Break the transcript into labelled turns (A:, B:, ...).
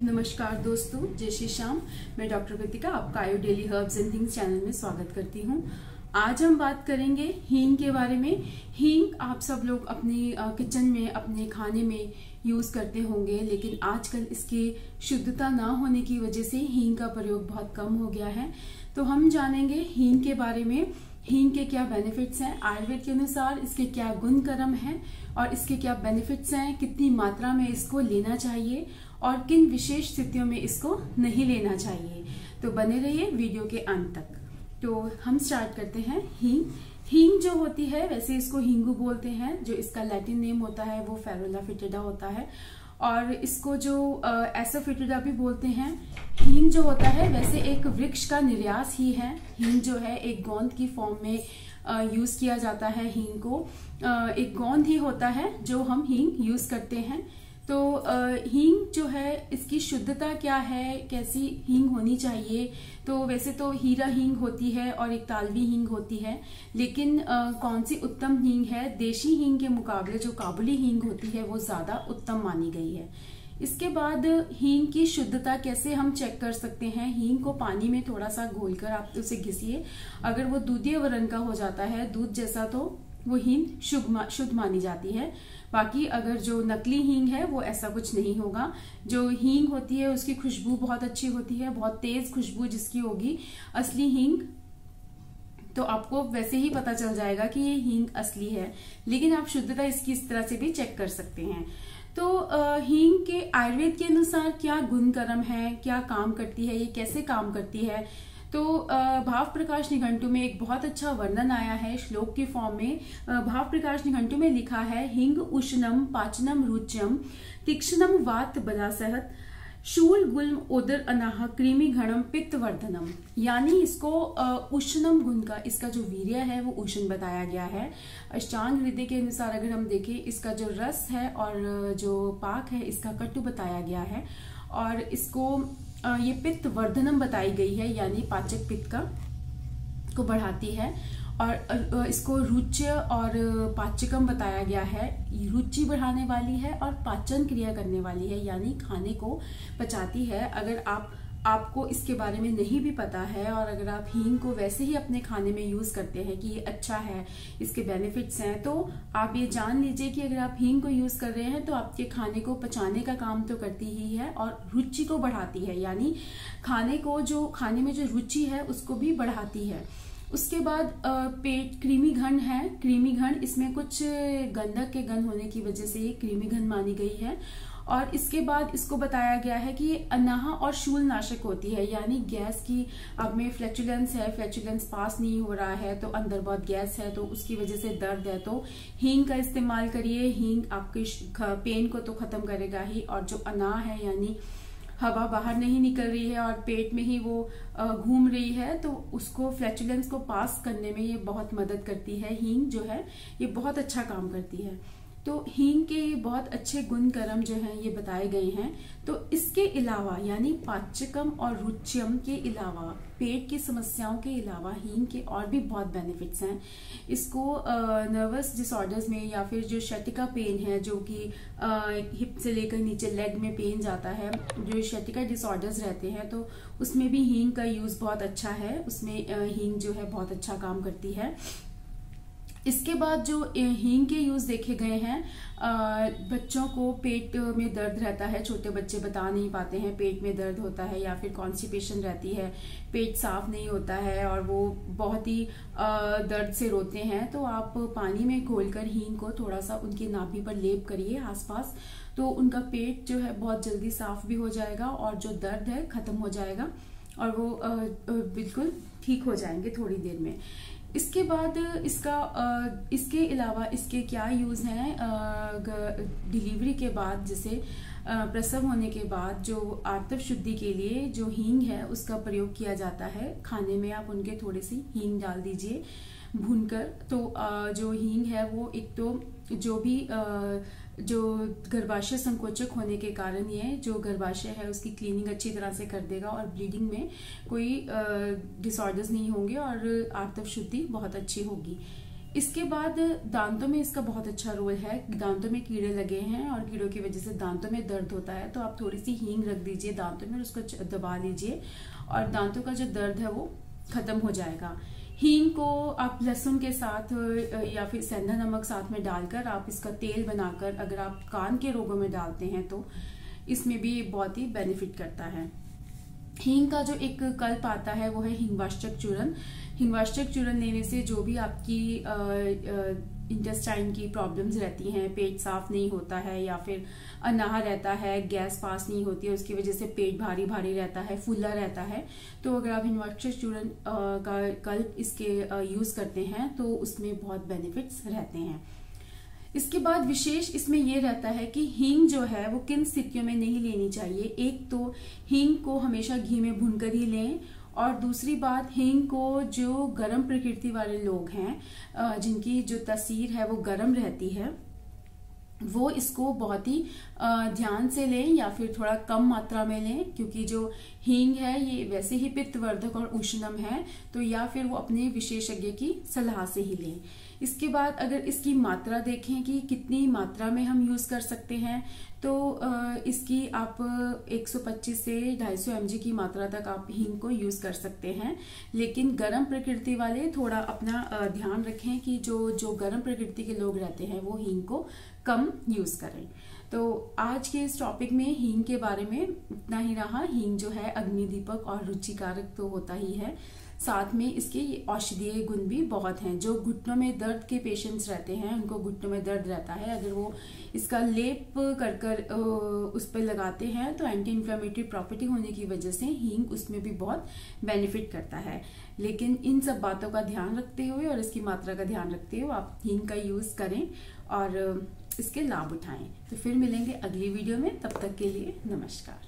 A: नमस्कार दोस्तों, जय श्री श्याम। मैं डॉक्टर कृतिका आपका आयु daily herbs and things channel में स्वागत करती हूँ। आज हम बात करेंगे हींग के बारे में। हींग आप सब लोग अपने किचन में, अपने खाने में यूज करते होंगे, लेकिन आजकल इसकी शुद्धता ना होने की वजह से हींग का प्रयोग बहुत कम हो गया है। तो हम जानेंगे हींग के बारे में, हींग के क्या बेनिफिट्स हैं, आयुर्वेद के अनुसार इसके क्या गुण कर्म हैं और इसके क्या बेनिफिट्स हैं, कितनी मात्रा में इसको लेना चाहिए और किन विशेष स्थितियों में इसको नहीं लेना चाहिए। तो बने रहिए वीडियो के अंत तक। तो हम स्टार्ट करते हैं। हींग हींग जो होती है, वैसे इसको हींगू बोलते हैं, जो इसका लैटिन नेम होता है वो फेरुला फिटिडा होता है, और इसको जो एसोफिटिडा भी बोलते हैं। हींग जो होता है वैसे एक वृक्ष का निर्यास ही है। हींग जो है एक गोंद की फॉर्म में यूज किया जाता है। हींग को एक गोंद ही होता है जो हम हींग यूज करते हैं। तो हींग जो है, इसकी शुद्धता क्या है, कैसी हींग होनी चाहिए। तो वैसे तो हीरा हींग होती है और एक तालवी हींग होती है, लेकिन कौन सी उत्तम हींग है, देशी हींग के मुकाबले जो काबुली हींग होती है वो ज्यादा उत्तम मानी गई है। इसके बाद हींग की शुद्धता कैसे हम चेक कर सकते हैं। हींग को पानी में थोड़ा सा घोलकर आप उसे घिसिए। अगर वो दूधिया वर्ण का हो जाता है, दूध जैसा, तो वो हींग शुद्ध मानी जाती है। बाकी अगर जो नकली हींग है वो ऐसा कुछ नहीं होगा। जो हींग होती है उसकी खुशबू बहुत अच्छी होती है, बहुत तेज खुशबू जिसकी होगी। असली हींग तो आपको वैसे ही पता चल जाएगा कि ये हींग असली है, लेकिन आप शुद्धता इसकी इस तरह से भी चेक कर सकते हैं। तो हींग के आयुर्वेद के अनुसार क्या गुण कर्म है, क्या काम करती है, ये कैसे काम करती है। तो भाव प्रकाश निघंटु में एक बहुत अच्छा वर्णन आया है श्लोक की फॉर्म में। भाव प्रकाश निघंटु में लिखा है, हिंग उष्णम पाचनम रुच्यम तीक्ष्णम वात बलासहत शूल गुल्म उदर अनाह कृमि घणम पित्त वर्धनम। यानी इसको उष्णम गुण का, इसका जो वीर्य है वो उष्ण बताया गया है। अष्टांग हृदय के अनुसार अगर हम देखें, इसका जो रस है और जो पाक है इसका कटु बताया गया है, और इसको ये पित्त वर्धनम बताई गई है, यानी पाचक पित्त को बढ़ाती है। और इसको रुच्य और पाचकम बताया गया है, रुचि बढ़ाने वाली है और पाचन क्रिया करने वाली है, यानी खाने को पचाती है। अगर आपको इसके बारे में नहीं भी पता है और अगर आप हींग को वैसे ही अपने खाने में यूज करते हैं कि ये अच्छा है, इसके बेनिफिट्स हैं, तो आप ये जान लीजिए कि अगर आप हींग को यूज कर रहे हैं तो आपके खाने को पचाने का काम तो करती ही है और रुचि को बढ़ाती है, यानी खाने में जो रुचि है उसको भी बढ़ाती है। उसके बाद पेट कृमि घन है। कृमि घन, इसमें कुछ गंधक के गंध होने की वजह से ये कृमि घन मानी गई है। और इसके बाद इसको बताया गया है कि ये अनाह और शूल नाशक होती है, यानी गैस की, अब में फ्लैचुलेंस है, फ्लैचुलेंस पास नहीं हो रहा है तो अंदर बहुत गैस है, तो उसकी वजह से दर्द है, तो हींग का इस्तेमाल करिए। हींग आपके पेन को तो खत्म करेगा ही, और जो अनाह है यानी हवा बाहर नहीं निकल रही है और पेट में ही वो घूम रही है, तो उसको, फ्लैचुलेंस को पास करने में ये बहुत मदद करती है। हींग जो है ये बहुत अच्छा काम करती है। तो हींग के बहुत अच्छे गुण कर्म जो हैं ये बताए गए हैं। तो इसके अलावा, यानी पाचकम और रुच्यम के अलावा, पेट की समस्याओं के अलावा हींग के और भी बहुत बेनिफिट्स हैं। इसको नर्वस डिसऑर्डर्स में, या फिर जो शैटिका पेन है, जो कि हिप से लेकर नीचे लेग में पेन जाता है, जो शैटिका डिसऑर्डर्स रहते हैं, तो उसमें भी हींग का यूज बहुत अच्छा है। उसमें हींग जो है बहुत अच्छा काम करती है। इसके बाद जो हींग के यूज देखे गए हैं, बच्चों को पेट में दर्द रहता है, छोटे बच्चे बता नहीं पाते हैं, पेट में दर्द होता है, या फिर कॉन्स्टिपेशन रहती है, पेट साफ नहीं होता है और वो बहुत ही दर्द से रोते हैं, तो आप पानी में घोलकर हींग को थोड़ा सा उनकी नाभि पर लेप करिए आसपास, तो उनका पेट जो है बहुत जल्दी साफ भी हो जाएगा और जो दर्द है खत्म हो जाएगा और वो बिल्कुल ठीक हो जाएंगे थोड़ी देर में। इसके बाद इसके अलावा इसके क्या यूज हैं, डिलीवरी के बाद, जैसे प्रसव होने के बाद जो आर्तव शुद्धि के लिए जो हींग है उसका प्रयोग किया जाता है। खाने में आप उनके थोड़ी सी हींग डाल दीजिए भूनकर। तो जो हींग है वो एक तो जो गर्भाशय संकोचक होने के कारण ये जो गर्भाशय है उसकी क्लीनिंग अच्छी तरह से कर देगा और ब्लीडिंग में कोई डिसऑर्डर्स नहीं होंगे और आर्तव शुद्धि बहुत अच्छी होगी। इसके बाद दांतों में इसका बहुत अच्छा रोल है। दांतों में कीड़े लगे हैं और कीड़ों की वजह से दांतों में दर्द होता है, तो आप थोड़ी सी हींग रख दीजिए दांतों में और उसको दबा लीजिए और दांतों का जो दर्द है वो खत्म हो जाएगा। हींग को आप लहसुन के साथ या फिर सेंधा नमक साथ में डालकर आप इसका तेल बनाकर अगर आप कान के रोगों में डालते हैं तो इसमें भी बहुत ही बेनिफिट करता है। हींग का जो एक कल्प आता है वो है हिंगवाष्टक चूर्ण। हिंगवाष्टक चूर्ण लेने से जो भी आपकी इंटेस्टाइन की प्रॉब्लम्स रहती हैं, पेट साफ नहीं होता है या फिर अनाह रहता है, गैस पास नहीं होती है, उसकी वजह से पेट भारी भारी रहता है, फूला रहता है, तो अगर आप हिंगवाष्टक चूर्ण का कल्प इसके यूज करते हैं तो उसमें बहुत बेनिफिट्स रहते हैं। इसके बाद विशेष इसमें यह रहता है कि हींग जो है वो किन स्थितियों में नहीं लेनी चाहिए। एक तो हींग को हमेशा घी में भूनकर ही लें, और दूसरी बात हींग को जो गर्म प्रकृति वाले लोग हैं जिनकी जो तासीर है वो गर्म रहती है, वो इसको बहुत ही ध्यान से लें या फिर थोड़ा कम मात्रा में लें, क्योंकि जो हींग है ये वैसे ही पित्तवर्धक और उष्णम है, तो या फिर वो अपने विशेषज्ञ की सलाह से ही लें। इसके बाद अगर इसकी मात्रा देखें कि कितनी मात्रा में हम यूज कर सकते हैं, तो इसकी आप 125 से 250 mg की मात्रा तक आप हींग को यूज कर सकते हैं। लेकिन गर्म प्रकृति वाले थोड़ा अपना ध्यान रखें कि जो गर्म प्रकृति के लोग रहते हैं वो हींग को कम यूज करें। तो आज के इस टॉपिक में हींग के बारे में इतना ही रहा। हींग जो है अग्निदीपक और रुचिकारक तो होता ही है, साथ में इसके औषधीय गुण भी बहुत हैं। जो घुटनों में दर्द के पेशेंट्स रहते हैं, उनको घुटनों में दर्द रहता है, अगर वो इसका लेप कर उस पर लगाते हैं तो एंटी इन्फ्लेमेटरी प्रॉपर्टी होने की वजह से हींग उसमें भी बहुत बेनिफिट करता है। लेकिन इन सब बातों का ध्यान रखते हुए और इसकी मात्रा का ध्यान रखते हुए आप हींग का यूज करें और इसके लाभ उठाएं। तो फिर मिलेंगे अगली वीडियो में, तब तक के लिए नमस्कार।